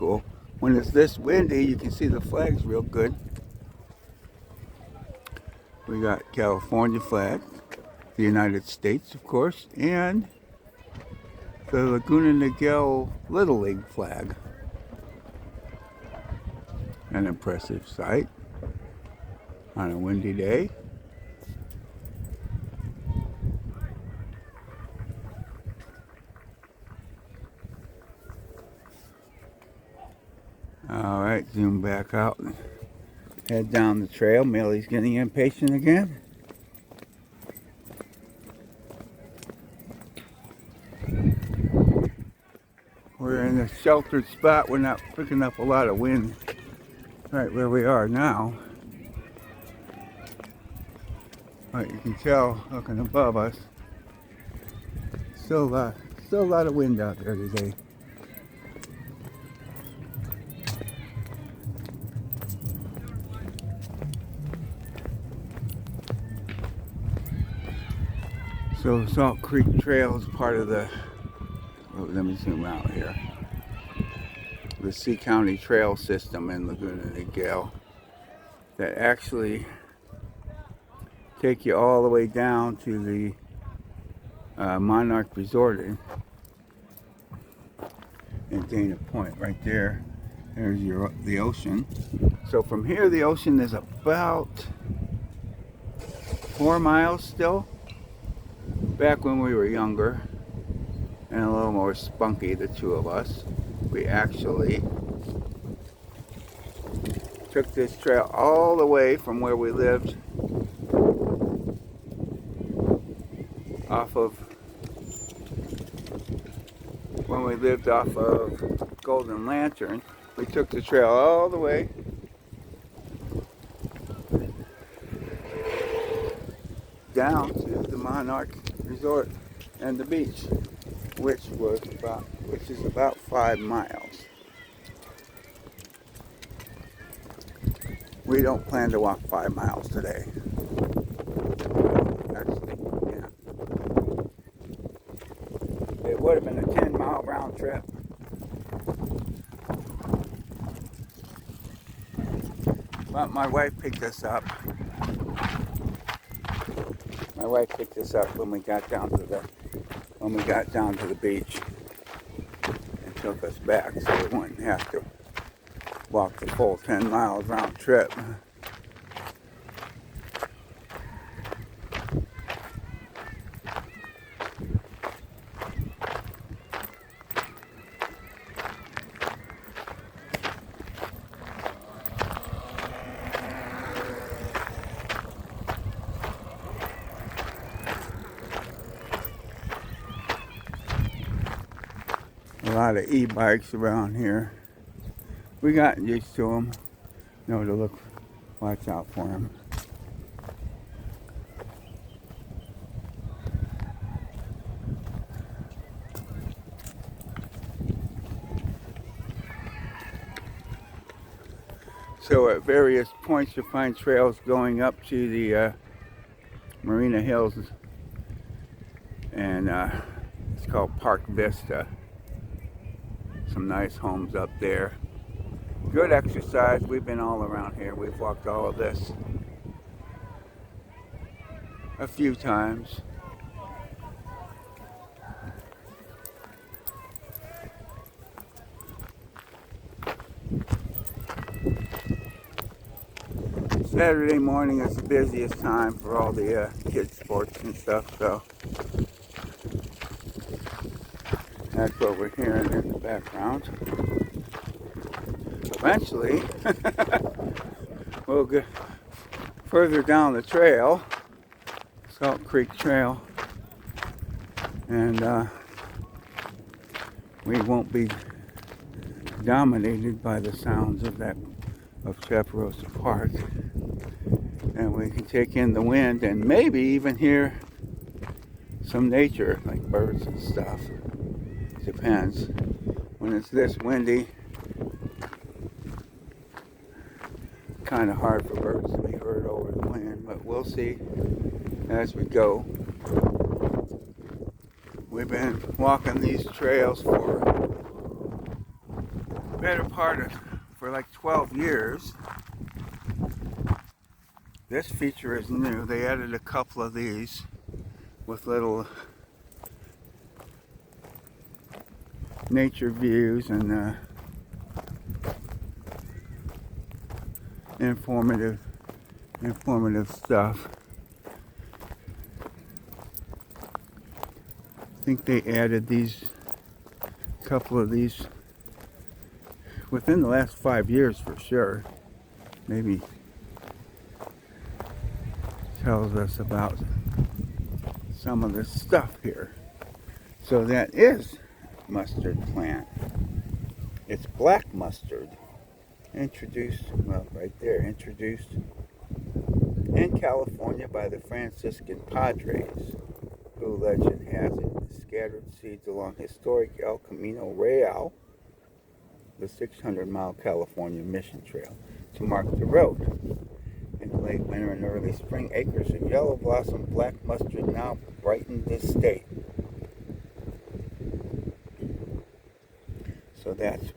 cool. When it's this windy, you can see the flags real good. We got California flag, the United States, of course, and the Laguna Niguel Little League flag. An impressive sight on a windy day. All right, zoom back out and head down the trail. Millie's getting impatient again. We're in a sheltered spot. We're not picking up a lot of wind right where we are now. But you can tell looking above us, still a lot of wind out there today. So Salt Creek Trail is part of the, let me zoom out here, the Sea County Trail System in Laguna Niguel that actually take you all the way down to the Monarch Resort in Dana Point right there. There's the ocean. So from here the ocean is about 4 miles still. Back when we were younger and a little more spunky, the two of us, we actually took this trail all the way from where we lived off of Golden Lantern. We took the trail all the way down to the Monarch Resort and the beach, which is about 5 miles. We don't plan to walk 5 miles today. Actually, yeah. It would have been a 10-mile round trip. But my wife picked us up. My wife picked us up when we got down to the beach and took us back, so we wouldn't have to walk the full 10 miles round trip. A lot of e-bikes around here. We got used to them. Know to watch out for them. So at various points you'll find trails going up to the Marina Hills, and it's called Park Vista. Some nice homes up there. Good exercise. We've been all around here. We've walked all of this a few times. Saturday morning is the busiest time for all the kids sports and stuff, so that's what we're hearing in the background. Eventually, we'll get further down the trail, Salt Creek Trail, and we won't be dominated by the sounds of Chapparosa Park, and we can take in the wind and maybe even hear some nature like birds and stuff. Depends. When it's this windy, kind of hard for birds to be heard over the wind, but we'll see as we go. We've been walking these trails for better part of, for like 12 years. This feature is new. They added a couple of these with little nature views and informative stuff. I think they added these, couple of these within the last 5 years for sure. Maybe tells us about some of this stuff here. So that is mustard plant. It's black mustard. Introduced, well, right there, introduced in California by the Franciscan Padres, who, legend has it, scattered seeds along historic El Camino Real, the 600-mile California mission trail, to mark the road. In the late winter and early spring, acres of yellow blossom black mustard now brighten the state. So that's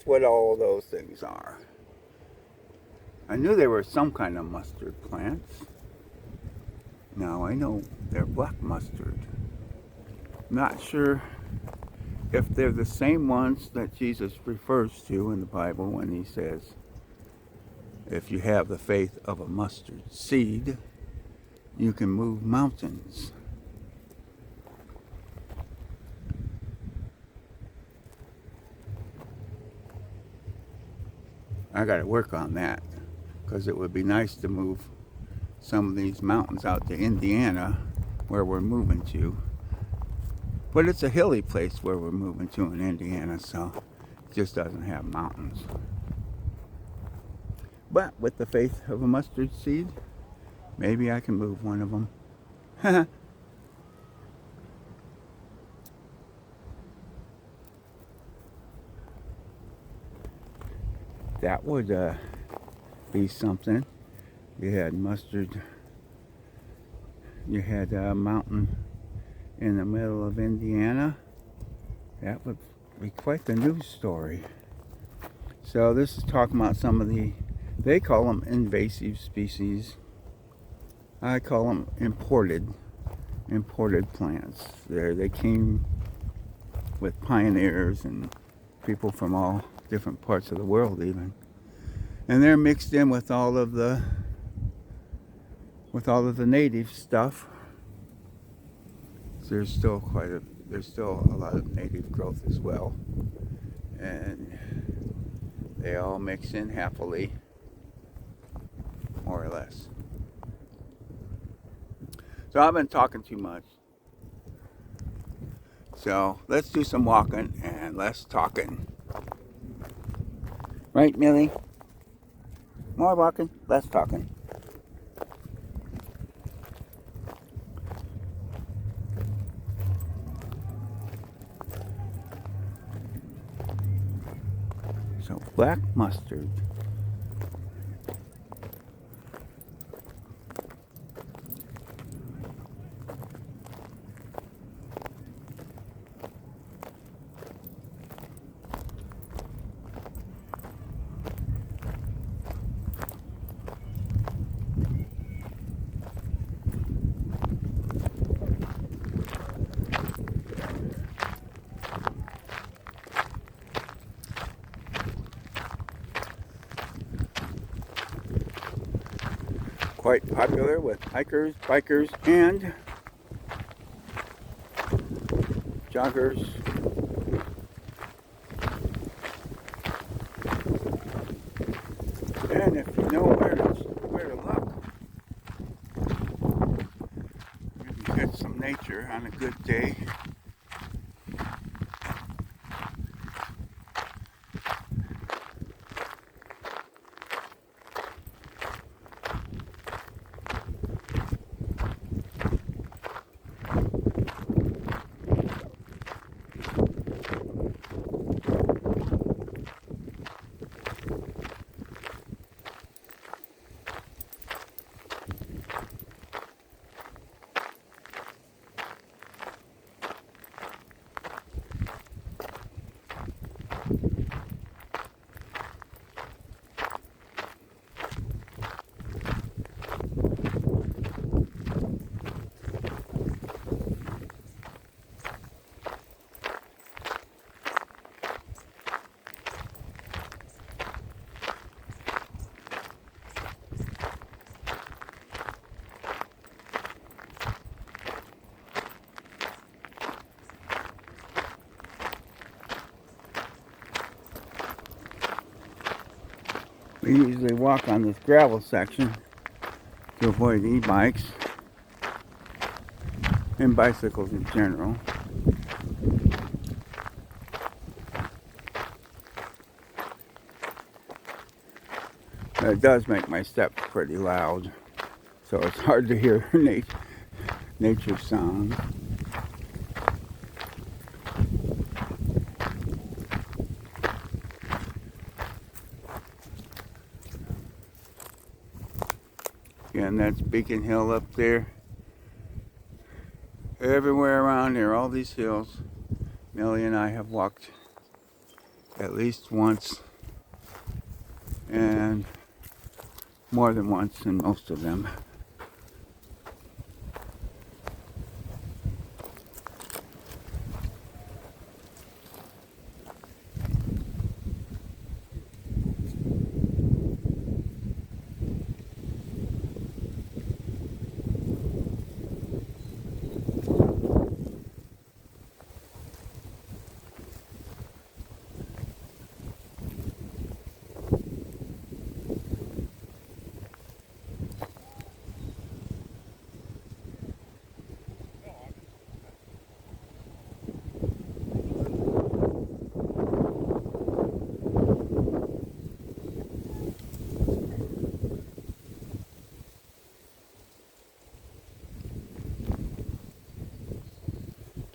what all those things are. I knew they were some kind of mustard plants. Now I know they're black mustard. Not sure if they're the same ones that Jesus refers to in the Bible when he says, if you have the faith of a mustard seed, you can move mountains. I got to work on that, because it would be nice to move some of these mountains out to Indiana, where we're moving to. But it's a hilly place where we're moving to in Indiana, so it just doesn't have mountains. But with the faith of a mustard seed, maybe I can move one of them. That would be something. You had mustard. You had a mountain in the middle of Indiana. That would be quite the news story. So this is talking about some of the, they call them invasive species. I call them imported plants. They came with pioneers and people from all different parts of the world even. And they're mixed in with all of the native stuff. There's still a lot of native growth as well. And they all mix in happily, more or less. So I've been talking too much. So let's do some walking and less talking. Right, Millie? More walking, less talking. So black mustard. Quite popular with hikers, bikers, and joggers. And if you know where to look, you can catch some nature on a good day. We usually walk on this gravel section to avoid e-bikes and bicycles in general. But it does make my steps pretty loud, so it's hard to hear nature sounds. Again, that's Beacon Hill up there. Everywhere around here, all these hills, Millie and I have walked at least once, and more than once in most of them.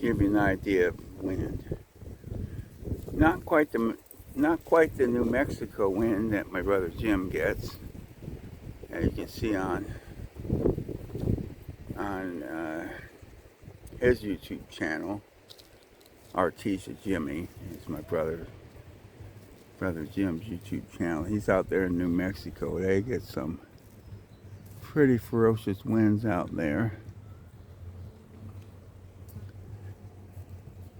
Give you an idea of wind. Not quite the New Mexico wind that my brother Jim gets, as you can see on his YouTube channel. Artesia Jimmy is my brother Jim's YouTube channel. He's out there in New Mexico. They get some pretty ferocious winds out there.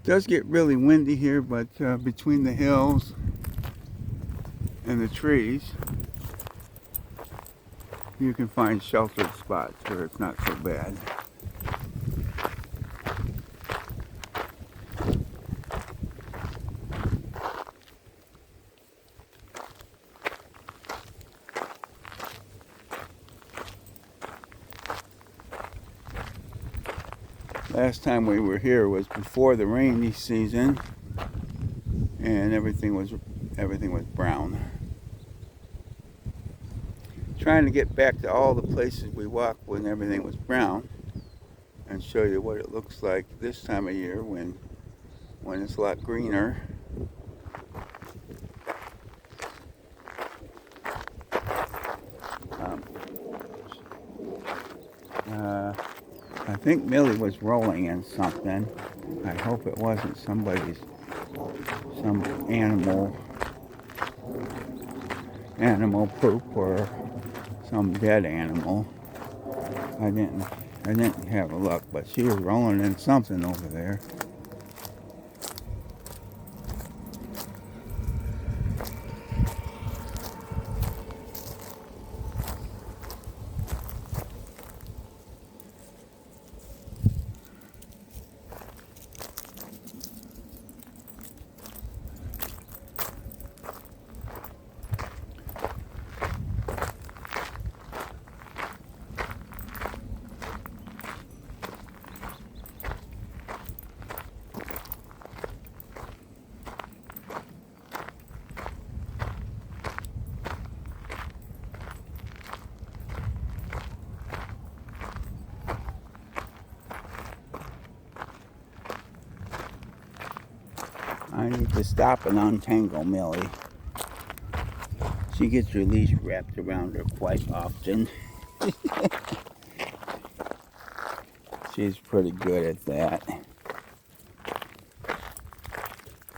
It does get really windy here, but between the hills and the trees, you can find sheltered spots where it's not so bad. Last time we were here was before the rainy season, and everything was brown. Trying to get back to all the places we walked when everything was brown, and show you what it looks like this time of year when it's a lot greener. I think Millie was rolling in something. I hope it wasn't some animal poop or some dead animal. I didn't have a look, but she was rolling in something over there. I need to stop and untangle Millie. She gets her leash wrapped around her quite often. She's pretty good at that. In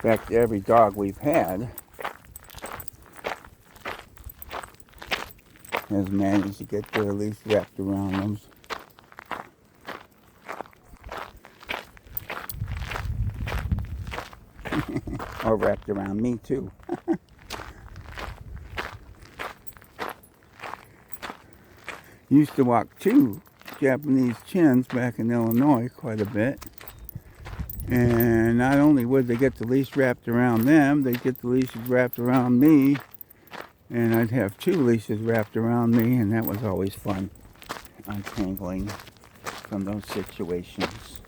fact, every dog we've had has managed to get their leash wrapped around them. Or wrapped around me too. Used to walk two Japanese chins back in Illinois quite a bit. And not only would they get the leash wrapped around them, they'd get the leashes wrapped around me. And I'd have 2 leashes wrapped around me, and that was always fun, untangling from those situations.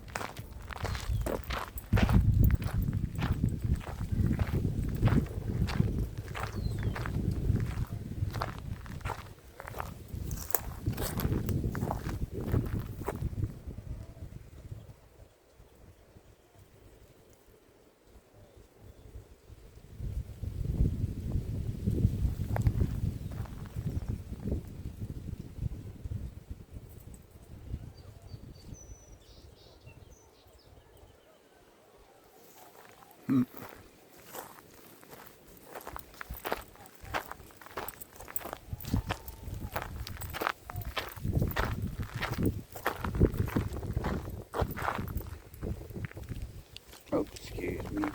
Oh, excuse me.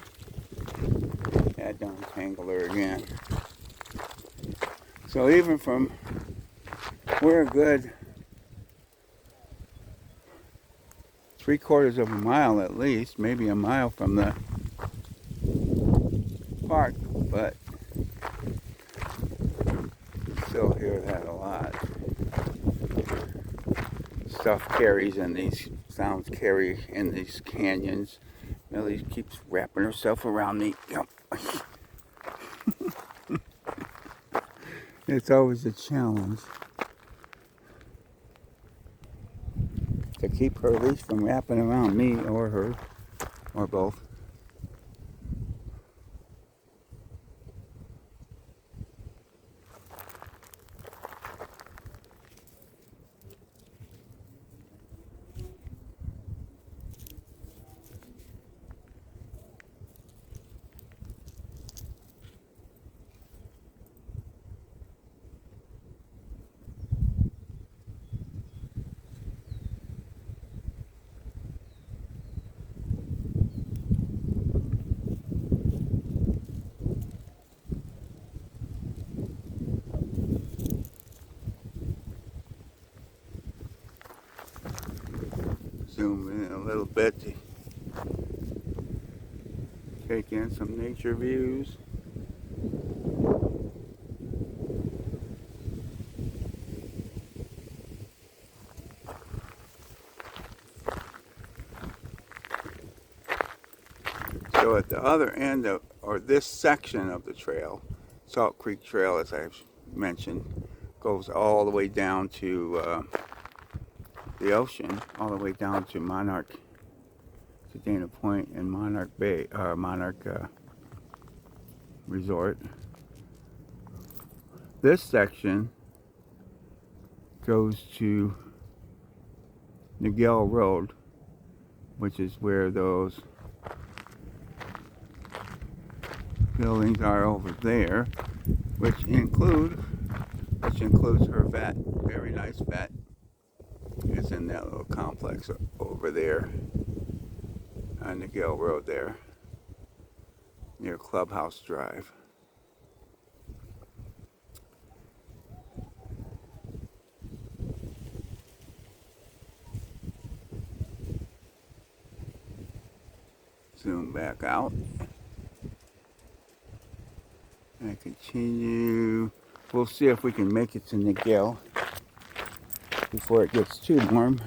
Had to untangle her again. So even from, we're a good 3/4 of a mile at least, maybe a mile from the park, but still hear that a lot. Stuff carries in these, sounds carry in these canyons. Millie keeps wrapping herself around me. Yep. It's always a challenge to keep her leash from wrapping around me or her, or both. Zoom in a little bit to take in some nature views. So at the other end of, or this section of the trail, Salt Creek Trail, as I've mentioned, goes all the way down to the ocean, all the way down to Monarch, to Dana Point and Monarch Bay, Monarch Resort. This section goes to Niguel Road, which is where those buildings are over there, which includes her vet, very nice vet. It's in that little complex over there on Niguel Road there, near Clubhouse Drive. Zoom back out and continue. We'll see if we can make it to Niguel before it gets too warm.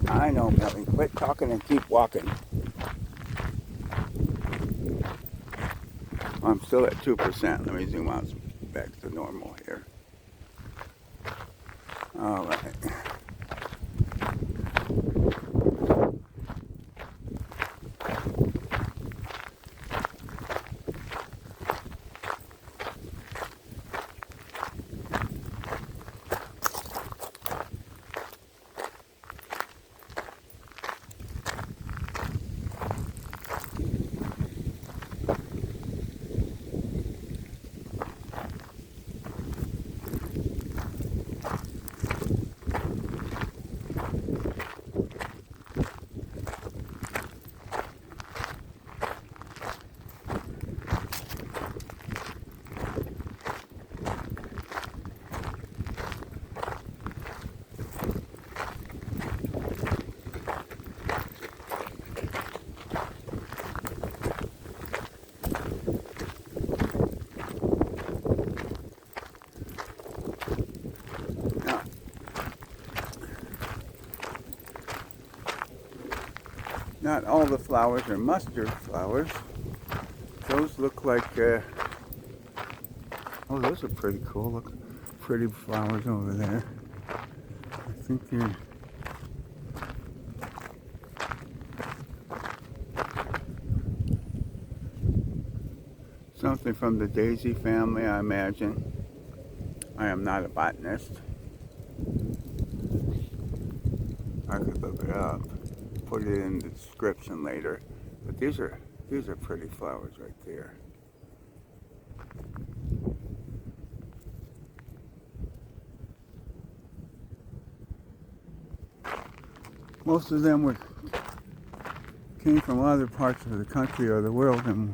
I know, Millie. Quit talking and keep walking. I'm still at 2%. Let me zoom out back to normal here. All right. Not all the flowers are mustard flowers. Those look like, oh, those are pretty cool. Look, pretty flowers over there. I think they're something from the daisy family, I imagine. I am not a botanist. I could look it up, put it in the description later. But these are pretty flowers right there. Most of them came from other parts of the country or the world, and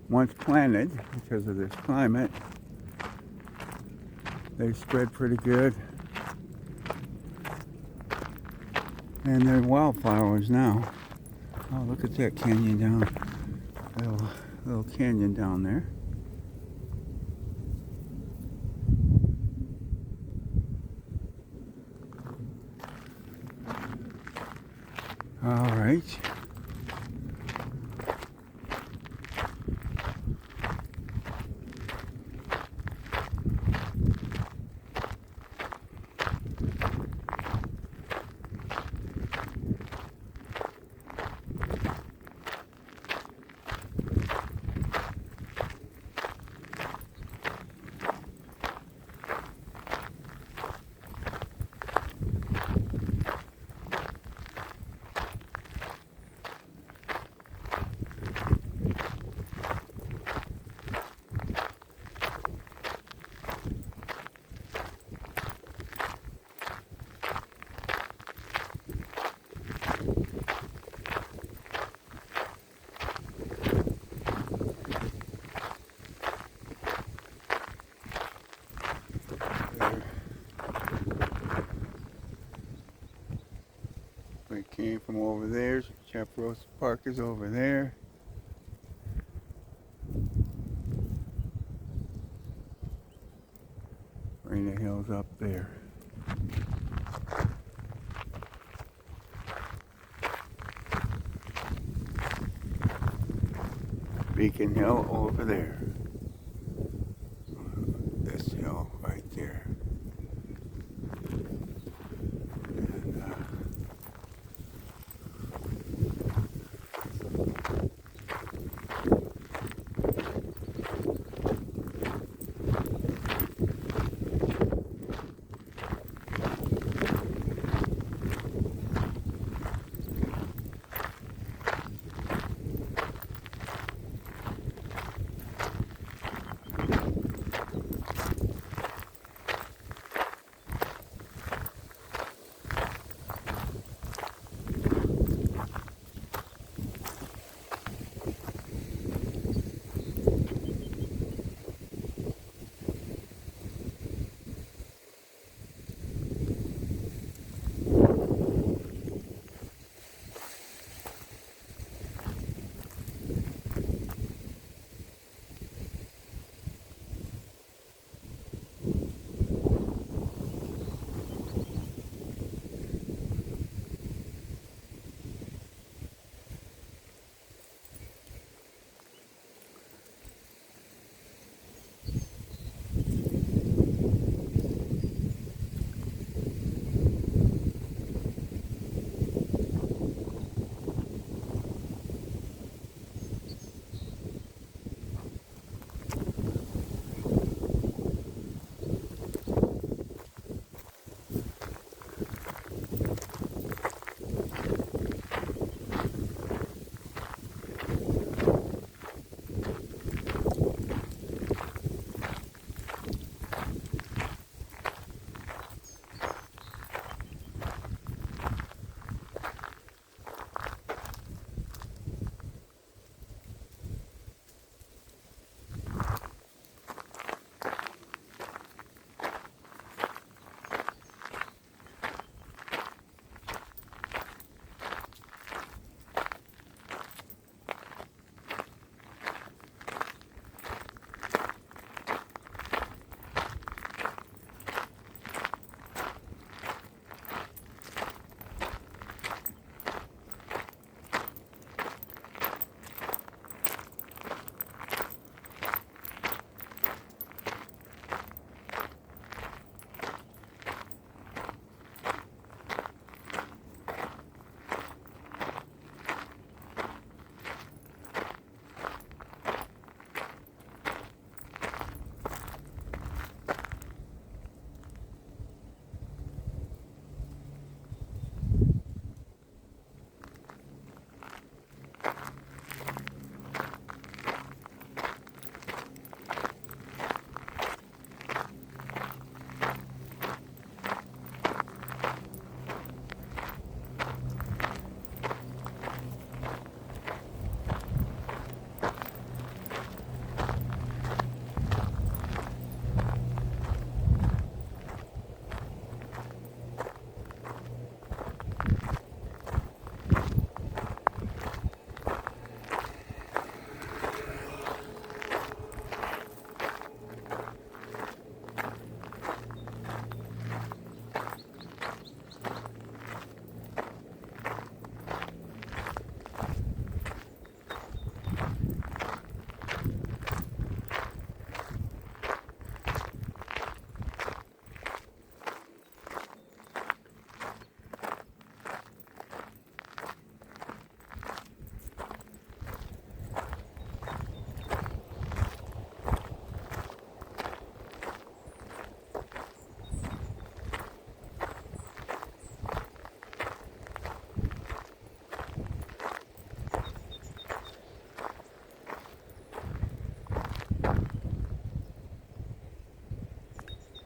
once planted, because of this climate, they spread pretty good. And they're wildflowers now. Oh, look at that canyon down. Little canyon down there. All right. We came from over there. Chapparosa Park is over there. Marina Hill's up there. Beacon Hill over there. This hill right there.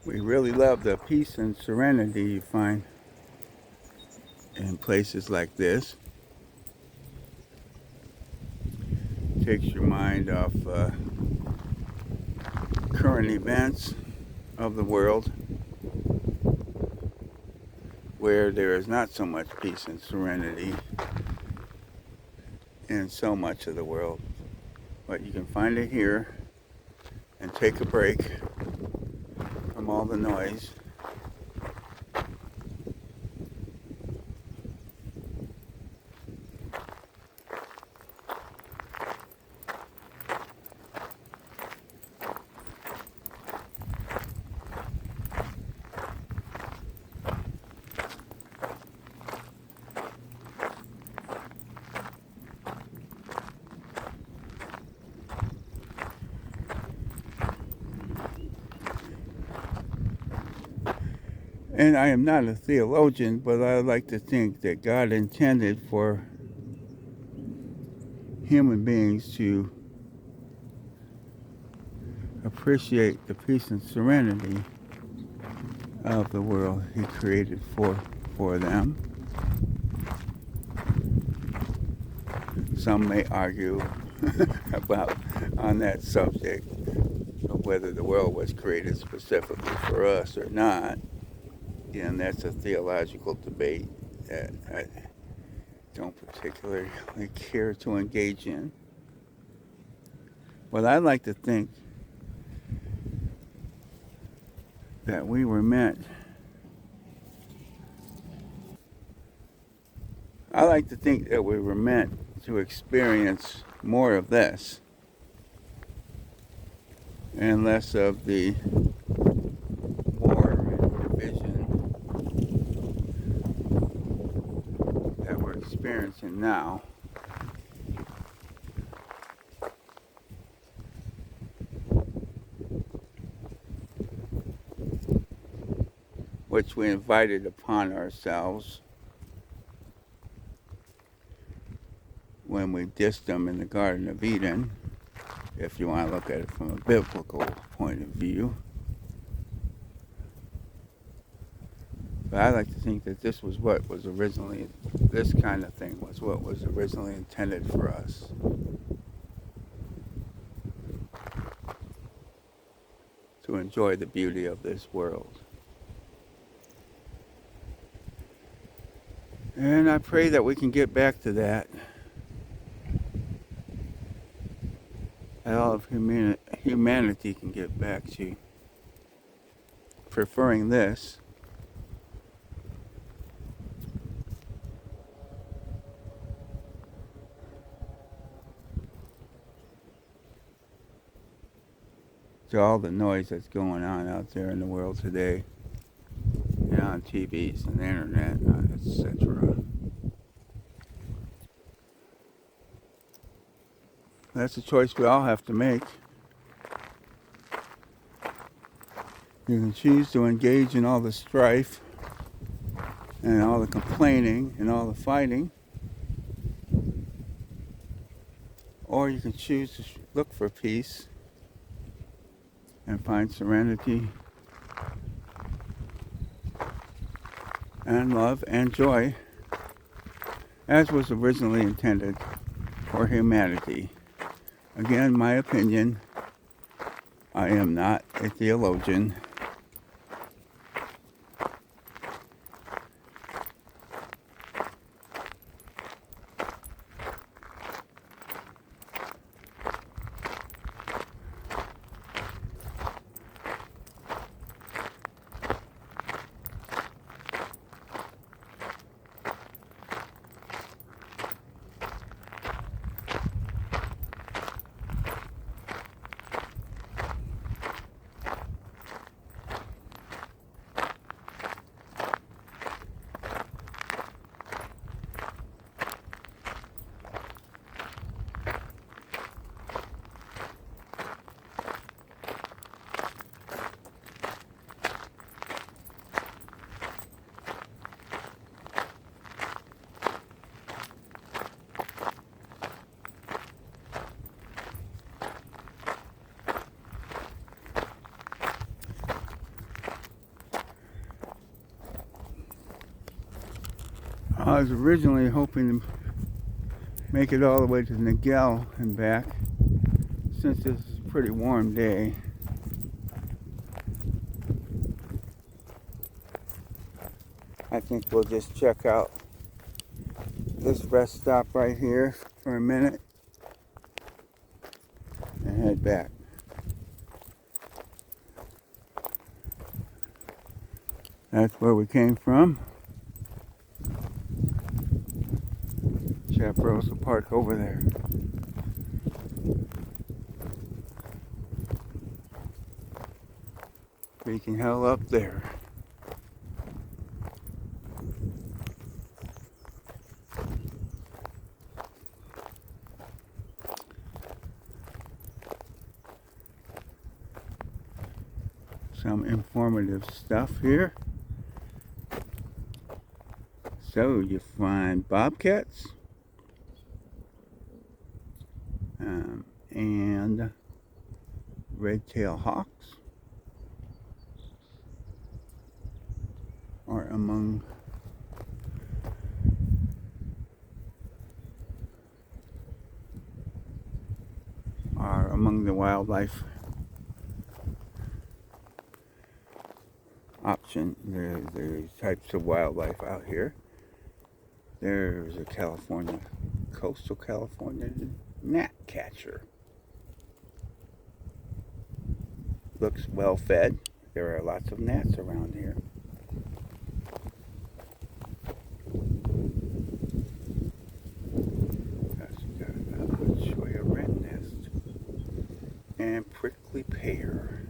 We really love the peace and serenity you find in places like this. Takes your mind off current events of the world where there is not so much peace and serenity in so much of the world. But you can find it here and take a break from all the noise. And I am not a theologian, but I like to think that God intended for human beings to appreciate the peace and serenity of the world He created for them. Some may argue about on that subject of whether the world was created specifically for us or not. And that's a theological debate that I don't particularly care to engage in. But I like to think that we were meant, I like to think that we were meant to experience more of this and less of the war and division that we're experiencing now. Which we invited upon ourselves when we dissed them in the Garden of Eden, if you want to look at it from a biblical point of view. But I like to think that this was what was originally, this kind of thing was what was originally intended for us. To enjoy the beauty of this world. And I pray that we can get back to that. That all of humanity can get back to preferring this to all the noise that's going on out there in the world today, and on TVs and the internet, etc. That's a choice we all have to make. You can choose to engage in all the strife and all the complaining and all the fighting, or you can choose to look for peace and find serenity and love and joy as was originally intended for humanity. Again, my opinion, I am not a theologian. I was originally hoping to make it all the way to Niguel and back, since this is a pretty warm day. I think we'll just check out this rest stop right here for a minute and head back. That's where we came from. Chapparosa Park over there. Freaking hell up there. Some informative stuff here. So you find bobcats and red-tailed hawks are among the wildlife option. There's types of wildlife out here. There's a coastal California gnat catcher. Looks well fed. There are lots of gnats around here. That's got a cholla red nest and prickly pear.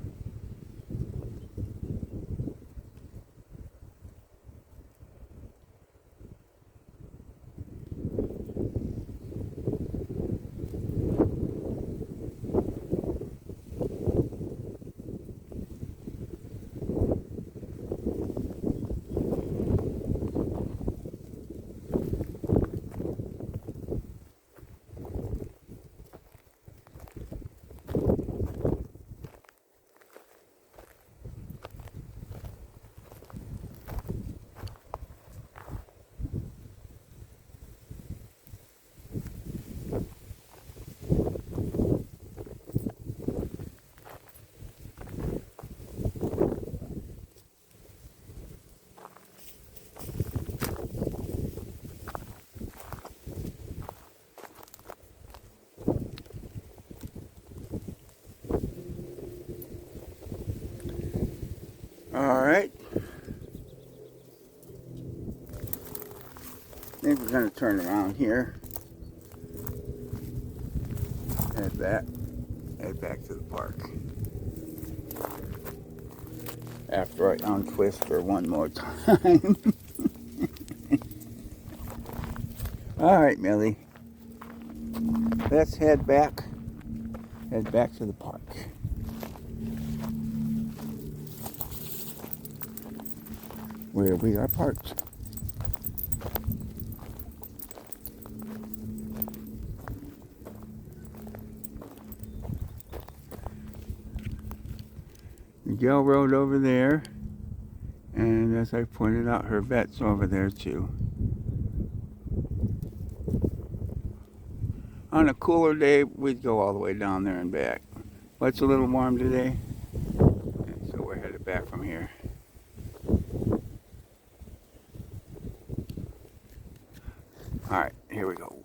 Alright. I think we're going to turn around here. Head back to the park. After I untwist her one more time. Alright, Millie. Let's head back to the park. Where we are parked. Niguel Road over there, and as I pointed out, her vet's over there too. On a cooler day, we'd go all the way down there and back. But it's a little warm today, and so we're headed back from here. Alright, here we go.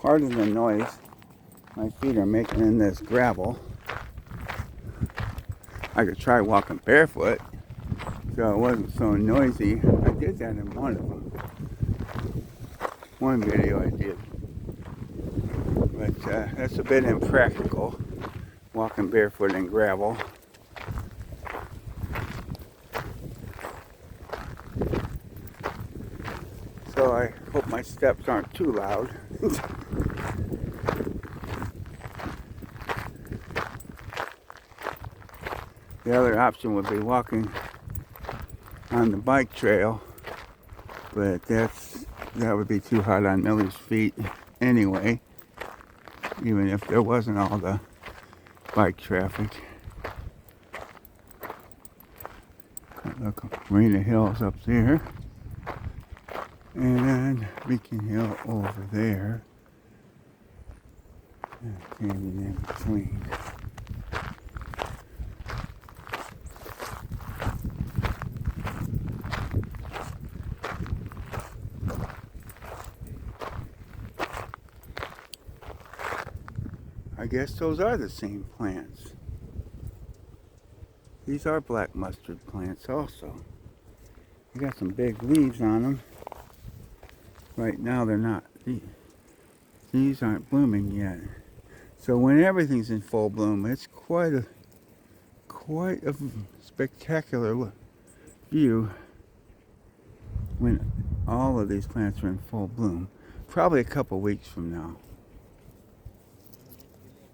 part of the noise my feet are making in this gravel. I could try walking barefoot so it wasn't so noisy. I did that in one of them. One video I did. But that's a bit impractical, walking barefoot in gravel. So I hope my steps aren't too loud. The other option would be walking on the bike trail, but that would be too hard on Millie's feet anyway, even if there wasn't all the bike traffic. Look, Marina Hill's up there, and Beacon Hill over there, and canyon in between. I guess those are the same plants. These are black mustard plants also. They got some big leaves on them. Right now they're not. These aren't blooming yet. So when everything's in full bloom, it's quite a spectacular view when all of these plants are in full bloom. Probably a couple weeks from now.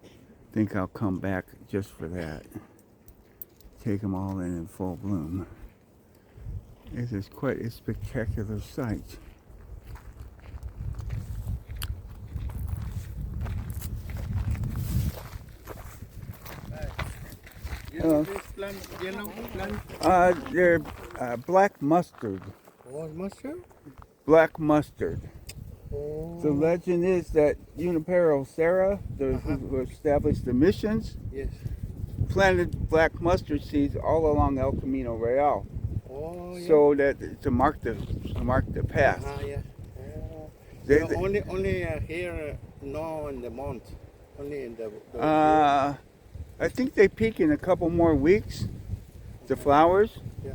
I think I'll come back just for that. Take them all in full bloom. It is quite a spectacular sight. Yellow plant? They're black mustard. What mustard? Black mustard. Oh. The legend is that Junipero Serra, who established the missions, Yes. planted black mustard seeds all along El Camino Real, Oh, yeah. so that to mark the path. Yeah. Oh. They, No, only here, no in the month. Only in the I think they peak in a couple more weeks. The flowers. Yeah.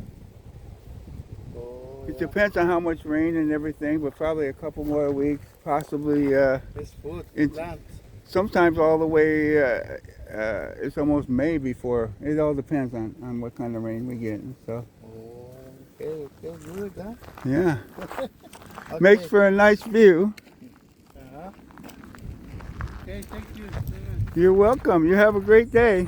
Oh, It depends on how much rain and everything, but probably a couple more weeks, possibly. It's food plant. Sometimes all the way, it's almost May before. It all depends on what kind of rain we get. So. Oh, okay, good, huh? Yeah. Okay. Makes for a nice view. Okay, thank you. You're welcome. You have a great day.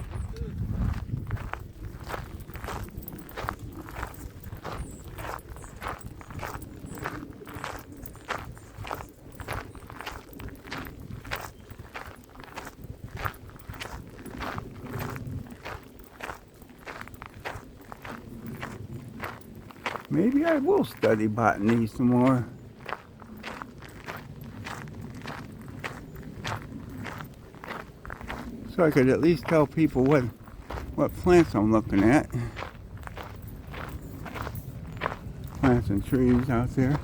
Maybe I will study botany some more. So I could at least tell people what plants I'm looking at. Plants and trees out there.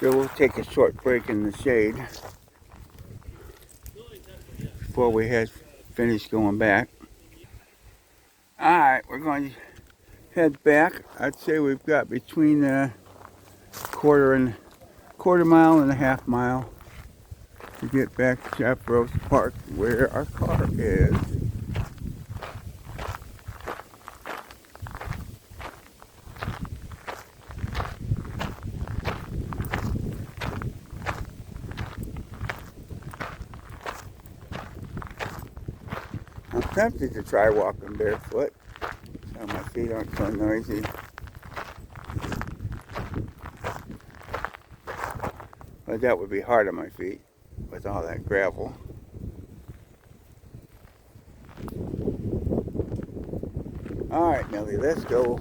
So we'll take a short break in the shade before we finish going back. Alright, we're going to head back. I'd say we've got between a quarter mile and a half mile to get back to Chapparosa Park where our car is. I'm tempted to try walking barefoot so my feet aren't so noisy. But that would be hard on my feet with all that gravel. Alright, Millie, let's go.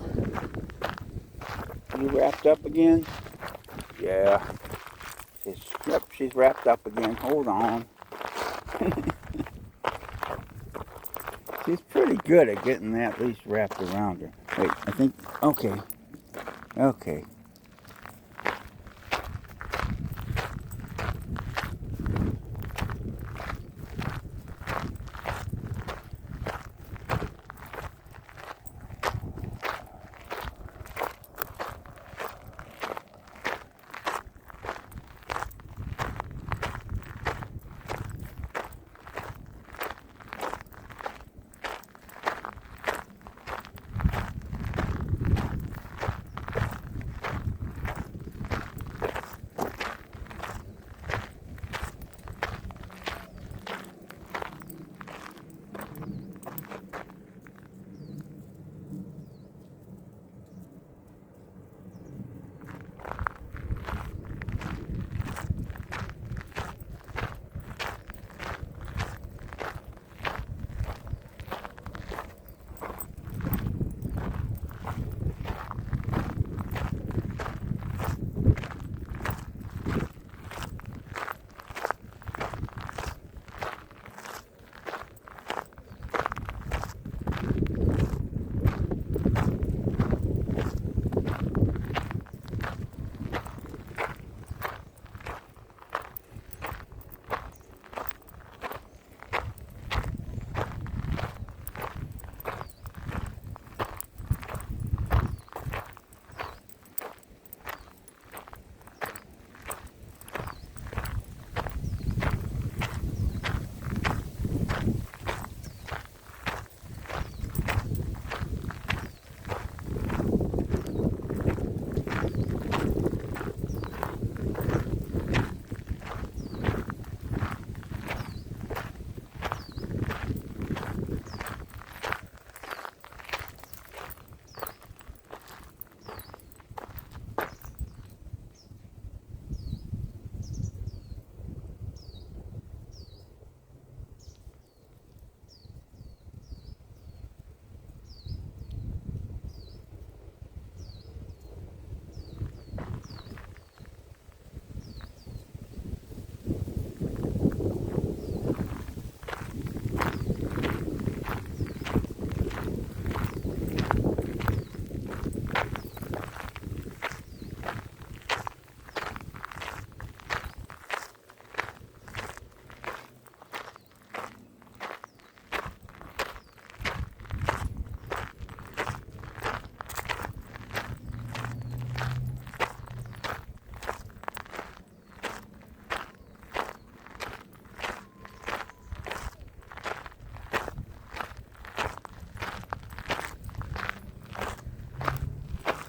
You wrapped up again? Yeah. Yep, she's wrapped up again. Hold on. She's pretty good at getting that leash wrapped around her. Wait, I think, okay. Okay.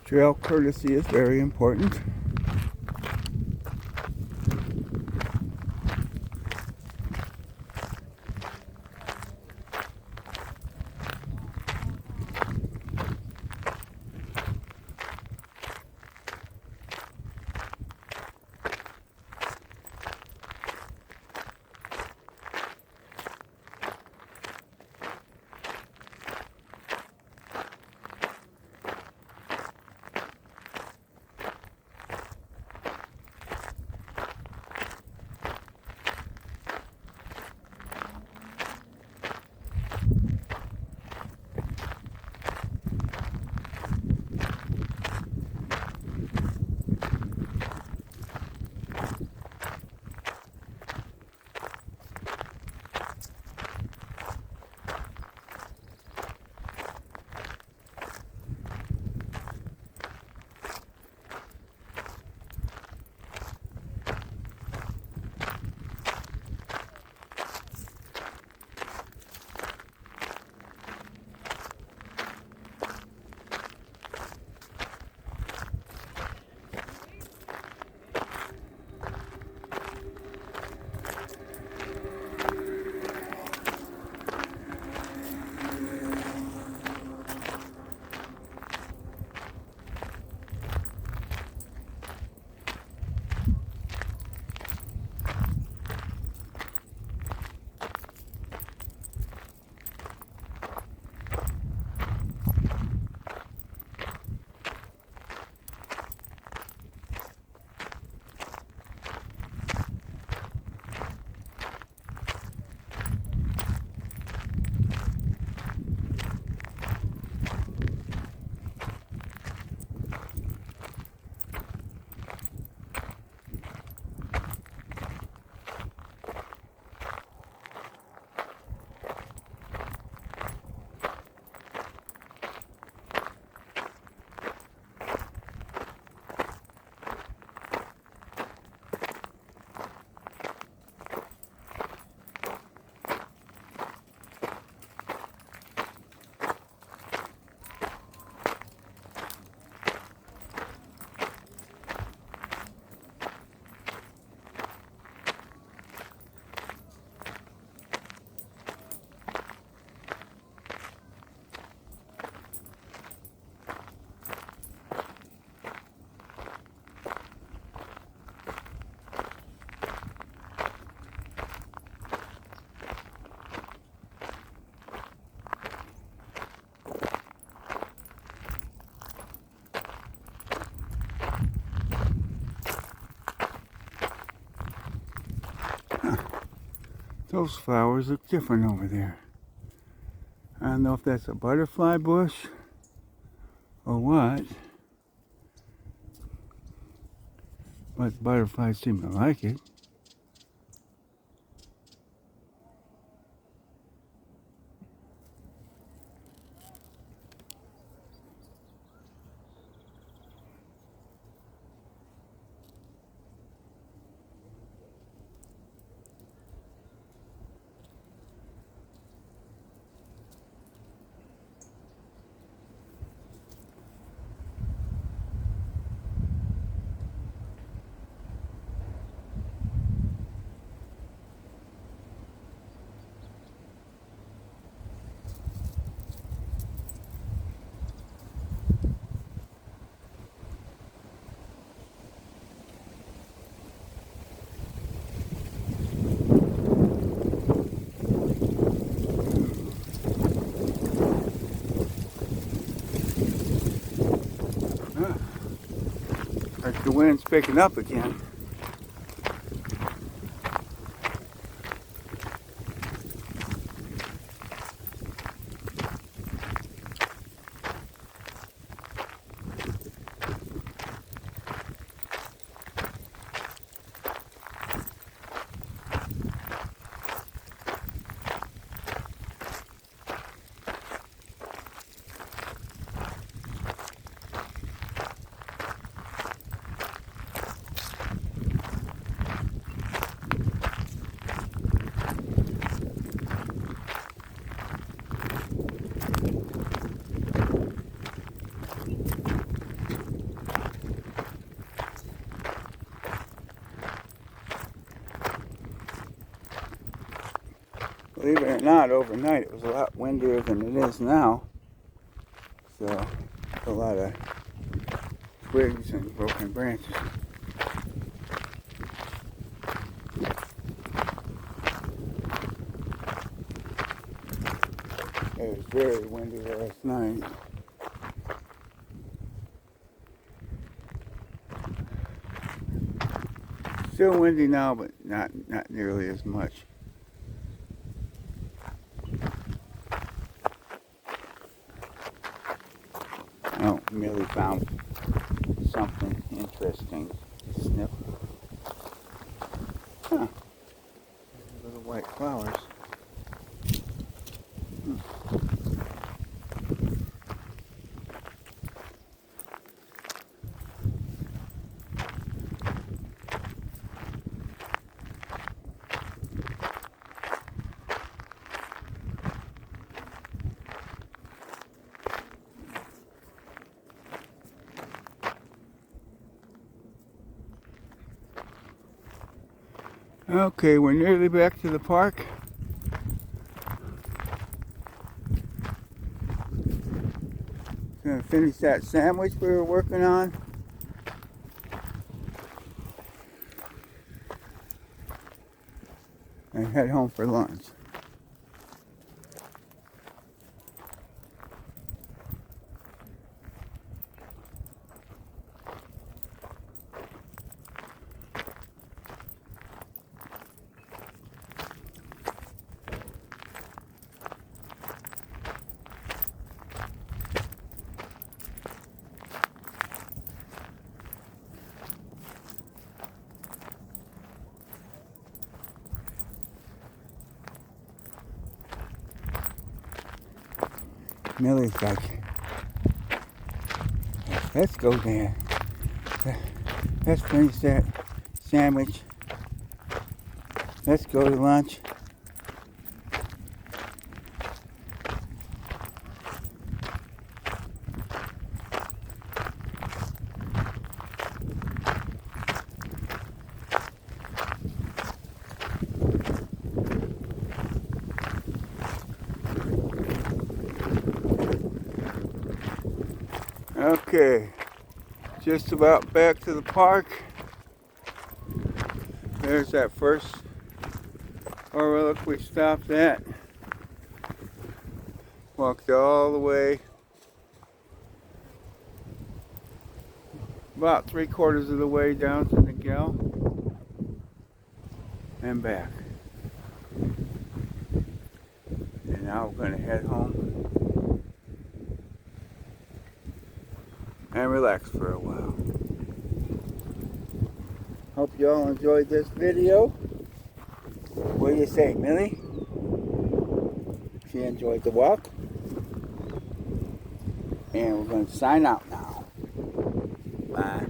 Trail courtesy is very important. Those flowers look different over there. I don't know if that's a butterfly bush or what, but butterflies seem to like it. Like the wind's picking up again. Believe it or not, overnight it was a lot windier than it is now. So, a lot of twigs and broken branches. It was very windy last night. Still windy now, but not nearly as much. Oh, Millie found something interesting. Sniff. Huh. Little white flowers. Okay, we're nearly back to the park. Gonna finish that sandwich we were working on. And head home for lunch. Millie's like, let's go there. Let's finish that sandwich. Let's go to lunch. Okay, just about back to the park. There's that first overlook we stopped at. Walked all the way, about 3/4 of the way down to Niguel and back. Now we're going to head home and relax for a while. Hope you all enjoyed this video. What do you say, Millie? She enjoyed the walk. And we're going to sign out now. Bye.